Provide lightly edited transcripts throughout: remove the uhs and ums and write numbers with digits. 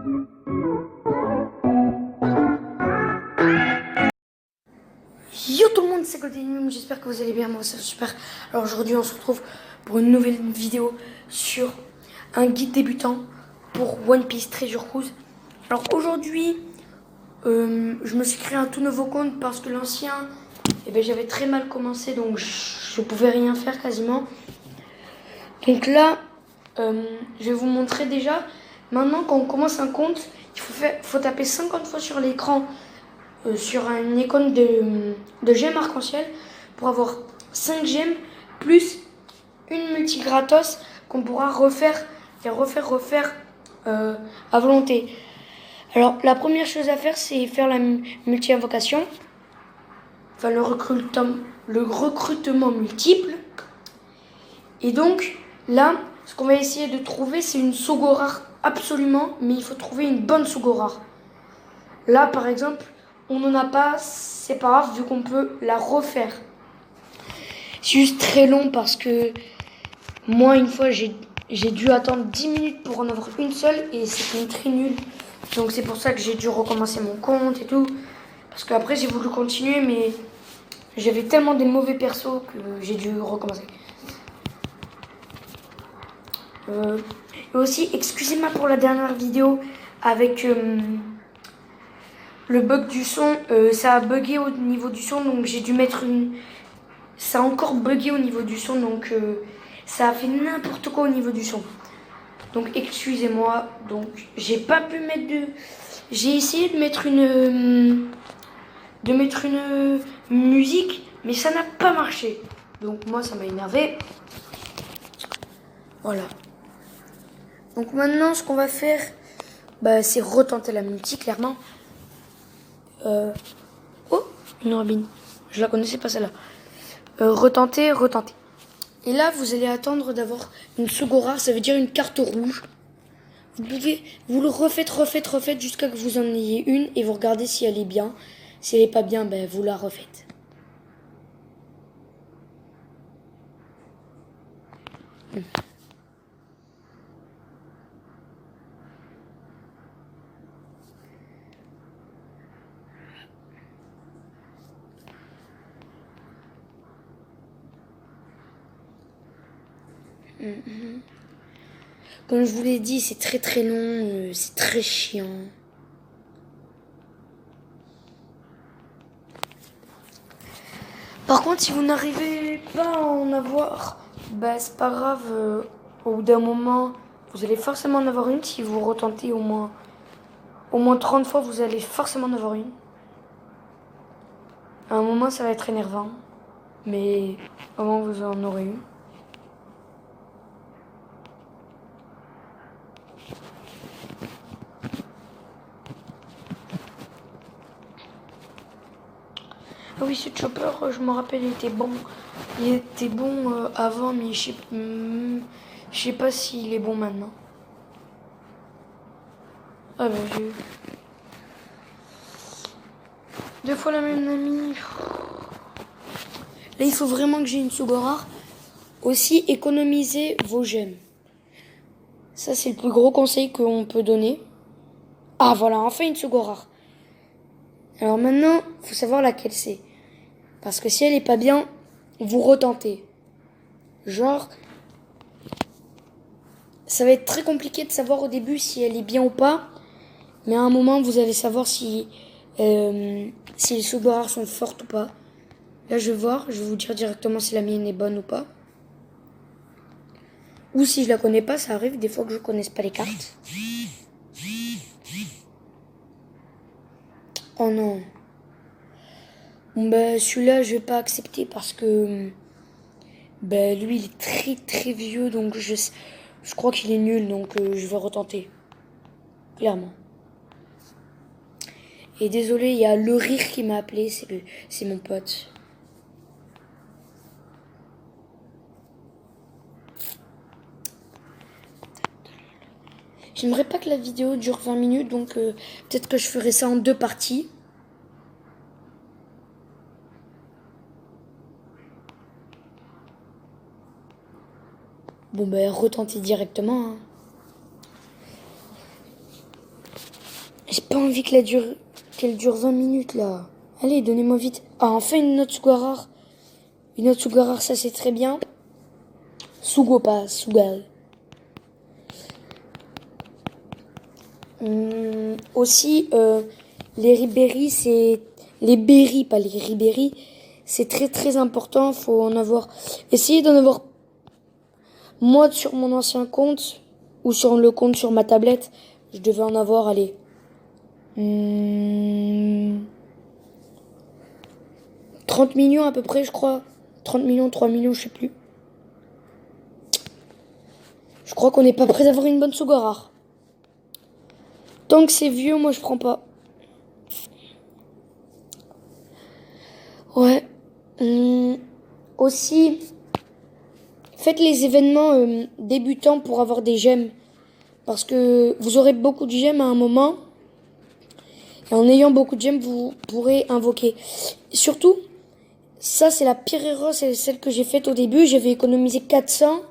Yo tout le monde, c'est Golden, j'espère que vous allez bien, moi ça va super. Alors aujourd'hui on se retrouve pour une nouvelle vidéo sur un guide débutant pour One Piece Treasure Cruise. Alors aujourd'hui, je me suis créé un tout nouveau compte parce que l'ancien, j'avais très mal commencé, donc je pouvais rien faire quasiment. Donc là, je vais vous montrer déjà. Maintenant quand on commence un compte, il faut taper 50 fois sur l'écran sur une icône de gemmes arc-en-ciel pour avoir 5 gemmes plus une multi gratos qu'on pourra refaire et refaire à volonté. Alors la première chose à faire, c'est faire la multi invocation, enfin le recrutement multiple. Et donc là, ce qu'on va essayer de trouver, c'est une Sogo rare absolument, mais il faut trouver une bonne Sogo rare. Là par exemple, on n'en a pas, c'est pas grave vu qu'on peut la refaire. C'est juste très long parce que moi une fois j'ai dû attendre 10 minutes pour en avoir une seule et c'était très nul. Donc c'est pour ça que j'ai dû recommencer mon compte et tout. Parce qu'après j'ai voulu continuer mais j'avais tellement des mauvais persos que j'ai dû recommencer. Et aussi, excusez-moi pour la dernière vidéo avec le bug du son. Ça a bugué au niveau du son donc j'ai dû mettre une... Ça a encore bugué au niveau du son, donc ça a fait n'importe quoi au niveau du son. Donc excusez-moi, donc j'ai pas pu mettre de... J'ai essayé de mettre une musique, mais ça n'a pas marché. Donc moi ça m'a énervé. Voilà. Donc maintenant ce qu'on va faire, c'est retenter la multi, clairement. Oh, une Robin. Je la connaissais pas celle-là. Retenter. Et là, vous allez attendre d'avoir une Sogo rare, ça veut dire une carte rouge. Vous le refaites jusqu'à que vous en ayez une et vous regardez si elle est bien. Si elle est pas bien, vous la refaites. Comme je vous l'ai dit, c'est très long, c'est très chiant. Par contre, si vous n'arrivez pas à en avoir, c'est pas grave. Au bout d'un moment, vous allez forcément en avoir une. Si vous retentez au moins 30 fois, vous allez forcément en avoir une. À un moment, ça va être énervant. Mais au moins, vous en aurez une. Ah oui, ce chopper, je me rappelle, il était bon. Il était bon avant, mais je sais pas s'il est bon maintenant. Ah j'ai eu 2 fois la même amie. Là, il faut vraiment que j'ai une Sogo rare. Aussi, économisez vos gemmes. Ça, c'est le plus gros conseil qu'on peut donner. Ah, voilà, enfin une Sogo rare. Alors maintenant, il faut savoir laquelle c'est. Parce que si elle est pas bien, vous retentez. Genre, ça va être très compliqué de savoir au début si elle est bien ou pas. Mais à un moment, vous allez savoir si les Sogo rares sont fortes ou pas. Là, je vais voir. Je vais vous dire directement si la mienne est bonne ou pas. Ou si je la connais pas, ça arrive des fois que je connaisse pas les cartes. Oh non. Bon, celui-là, je vais pas accepter parce que lui, il est très vieux, donc je crois qu'il est nul, donc je vais retenter. Clairement. Et désolé, il y a le rire qui m'a appelé, c'est mon pote. J'aimerais pas que la vidéo dure 20 minutes, donc peut-être que je ferai ça en 2 parties. Bon, retentez directement. Hein. J'ai pas envie qu'elle dure 20 minutes là. Allez, donnez-moi vite. Ah, enfin une note Sugarar. Une note Sugarar, ça c'est très bien. Sugo pas, Sugal. Aussi, les Ribéry, c'est... Les berry, pas les Ribéry. C'est très très important. Faut en avoir... Essayez d'en avoir... Moi, sur mon ancien compte, ou sur le compte sur ma tablette, je devais en avoir, allez... 30 millions à peu près, je crois. 30 millions, 3 millions, je sais plus. Je crois qu'on n'est pas prêt d'avoir une bonne Sugarar. Tant que c'est vieux, moi je prends pas. Ouais. Aussi, faites les événements débutants pour avoir des gemmes. Parce que vous aurez beaucoup de gemmes à un moment. Et en ayant beaucoup de gemmes, vous pourrez invoquer. Surtout, ça c'est la pire erreur, c'est celle que j'ai faite au début. J'avais économisé 400.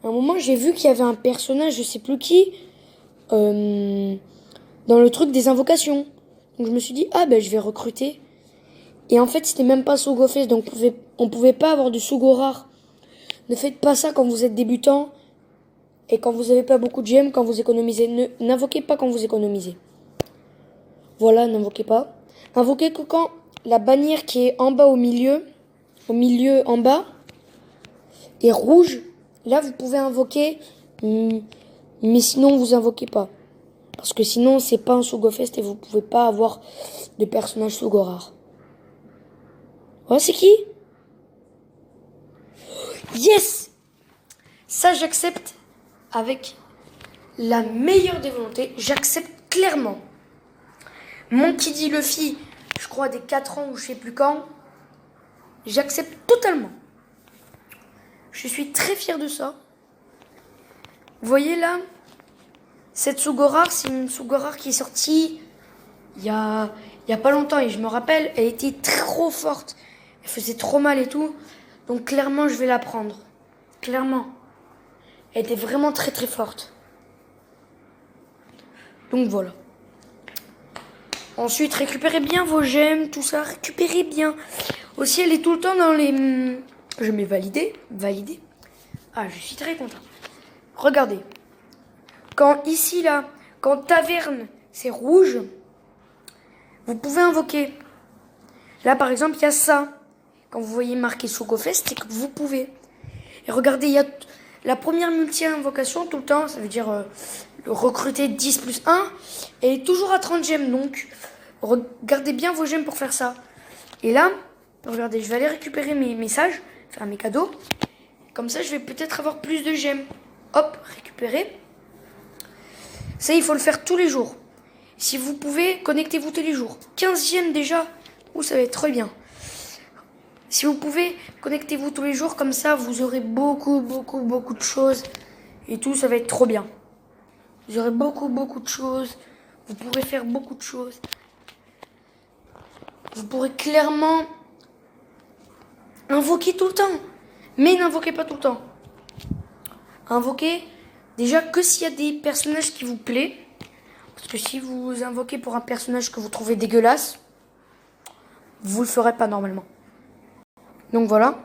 À un moment, j'ai vu qu'il y avait un personnage, je sais plus qui, dans le truc des invocations. Donc je me suis dit, ah ben je vais recruter. Et en fait, c'était même pas Sugofest, donc on pouvait pas avoir de Sugo rare. Ne faites pas ça quand vous êtes débutant et quand vous avez pas beaucoup de gemmes, quand vous économisez. N'invoquez pas quand vous économisez. Voilà, n'invoquez pas. Invoquez que quand la bannière qui est en bas au milieu en bas, est rouge. Là, vous pouvez invoquer, mais sinon, vous invoquez pas. Parce que sinon, c'est pas un Sugofest et vous pouvez pas avoir de personnage Sugo rare. Oh, c'est qui? Yes! Ça, j'accepte avec la meilleure des volontés. J'accepte clairement. Monkey D. Luffy, je crois des 4 ans ou je sais plus quand. J'accepte totalement. Je suis très fier de ça. Vous voyez là, cette Sugo rare, c'est une Sugo rare qui est sortie il y a pas longtemps. Et je me rappelle, elle était trop forte. Elle faisait trop mal et tout. Donc clairement, je vais la prendre. Clairement. Elle était vraiment très très forte. Donc voilà. Ensuite, récupérez bien vos gemmes, tout ça. Récupérez bien. Aussi, elle est tout le temps dans les... Je mets valider. Valider. Ah, je suis très content. Regardez. Quand ici, là, quand taverne, c'est rouge, vous pouvez invoquer. Là, par exemple, il y a ça. Quand vous voyez marqué Sugofest, c'est que vous pouvez. Et regardez, il y a la première multi-invocation tout le temps. Ça veut dire recruter 10 plus 1. Elle est toujours à 30 gemmes. Donc, regardez bien vos gemmes pour faire ça. Et là, regardez, je vais aller récupérer mes messages, faire mes cadeaux. Comme ça, je vais peut-être avoir plus de gemmes. Hop, récupérer. Ça, il faut le faire tous les jours. Si vous pouvez, connectez-vous tous les jours. 15 gemmes déjà. Ouh, ça va être très bien. Si vous pouvez, connectez-vous tous les jours. Comme ça, vous aurez beaucoup de choses. Et tout, ça va être trop bien. Vous aurez beaucoup de choses. Vous pourrez faire beaucoup de choses. Vous pourrez clairement invoquer tout le temps. Mais n'invoquez pas tout le temps. Invoquez déjà que s'il y a des personnages qui vous plaisent. Parce que si vous invoquez pour un personnage que vous trouvez dégueulasse, vous le ferez pas normalement. Donc voilà.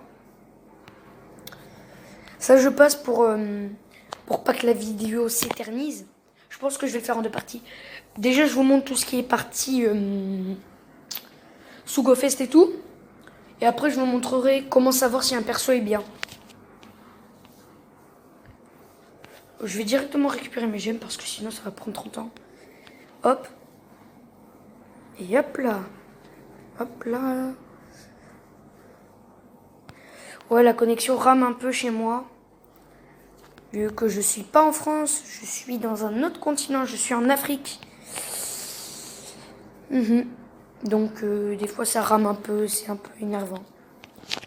Ça, je passe pour pas que la vidéo s'éternise. Je pense que je vais le faire en 2 parties. Déjà, je vous montre tout ce qui est partie Sugofest et tout. Et après, je vous montrerai comment savoir si un perso est bien. Je vais directement récupérer mes gemmes parce que sinon, ça va prendre 30 ans. Hop. Et hop là. Hop là. Ouais, la connexion rame un peu chez moi. Vu que je suis pas en France, je suis dans un autre continent, je suis en Afrique. Donc des fois ça rame un peu, c'est un peu énervant.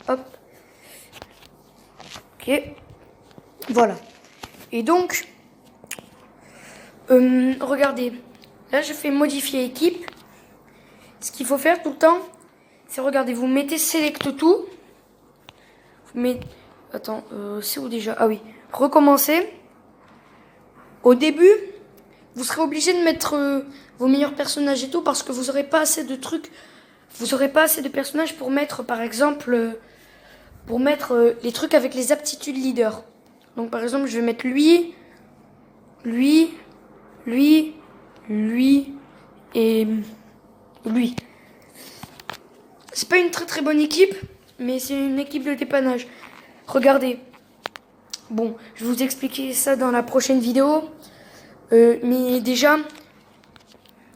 Hop. Ok. Voilà. Et donc, regardez. Là, je fais modifier équipe. Ce qu'il faut faire tout le temps, c'est regardez, vous mettez select tout. Vous mettez... Attends, c'est où déjà? Ah oui. Recommencer. Au début, vous serez obligé de mettre vos meilleurs personnages et tout parce que vous n'aurez pas assez de trucs. Vous n'aurez pas assez de personnages pour mettre, par exemple, les trucs avec les aptitudes leader. Donc, par exemple, je vais mettre lui et lui. C'est pas une très très bonne équipe, mais c'est une équipe de dépannage. Regardez. Bon, je vais vous expliquer ça dans la prochaine vidéo. Mais déjà,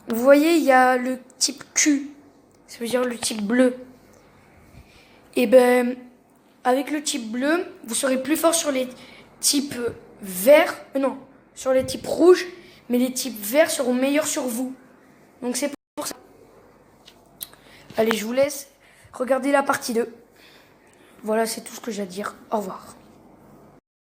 vous voyez, il y a le type Q. Ça veut dire le type bleu. Et ben, avec le type bleu, vous serez plus fort sur les types verts. Non, sur les types rouges. Mais les types verts seront meilleurs sur vous. Donc c'est pour ça. Allez, je vous laisse regarder la partie 2. Voilà, c'est tout ce que j'ai à dire. Au revoir.